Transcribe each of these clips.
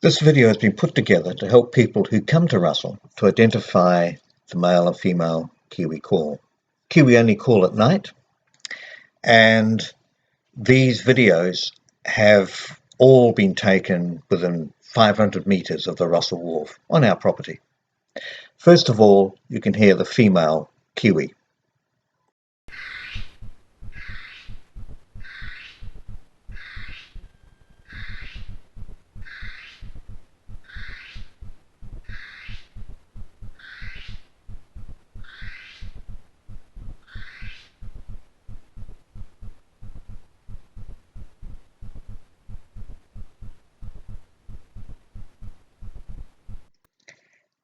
This video has been put together to help people who come to Russell to identify the male and female Kiwi call. Kiwi only call at night, and these videos have all been taken within 500 metres of the Russell Wharf on our property. First of all, you can hear the female Kiwi.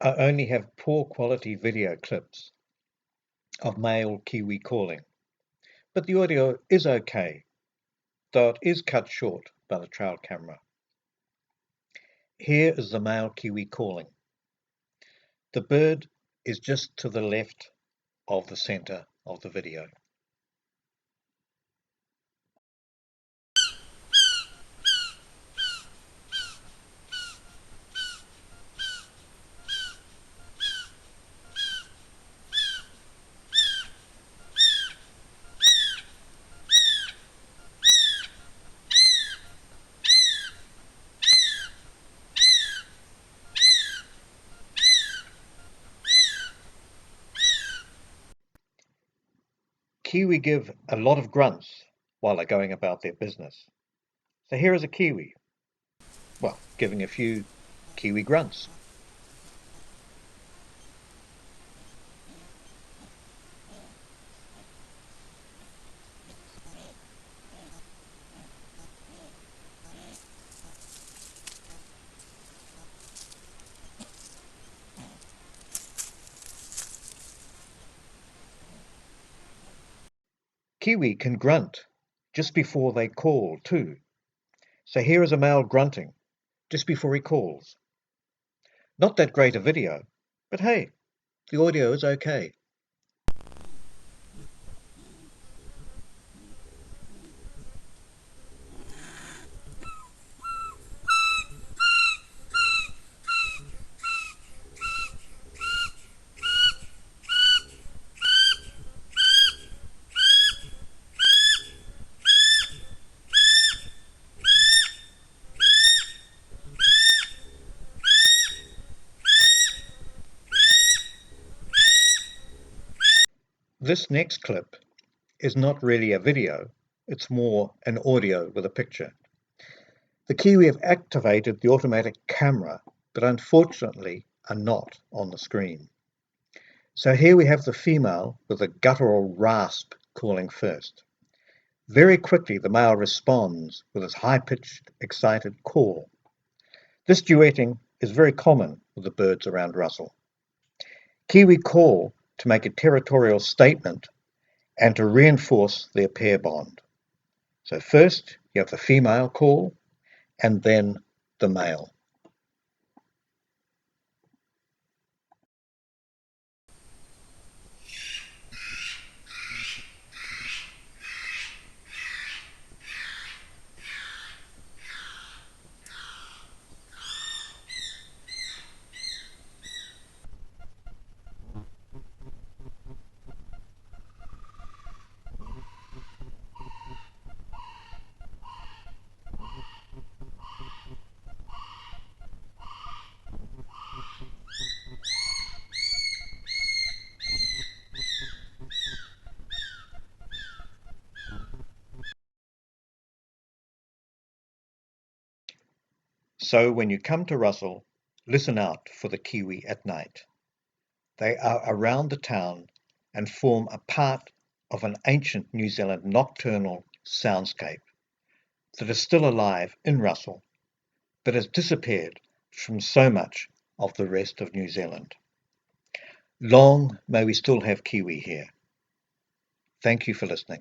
I only have poor quality video clips of male Kiwi calling, but the audio is okay, though it is cut short by the trail camera. Here is the male Kiwi calling. The bird is just to the left of the center of the video. Kiwi give a lot of grunts while they're going about their business. So here is a Kiwi, well, giving a few Kiwi grunts. Kiwi can grunt just before they call too. So here is a male grunting just before he calls. Not that great a video, but hey, the audio is okay. This next clip is not really a video, it's more an audio with a picture. The Kiwi have activated the automatic camera, but unfortunately are not on the screen. So here we have the female with a guttural rasp calling first. Very quickly the male responds with his high-pitched, excited call. This duetting is very common with the birds around Russell. Kiwi call to make a territorial statement and to reinforce their pair bond. So first you have the female call and then the male. So when you come to Russell, listen out for the Kiwi at night. They are around the town and form a part of an ancient New Zealand nocturnal soundscape that is still alive in Russell, but has disappeared from so much of the rest of New Zealand. Long may we still have Kiwi here. Thank you for listening.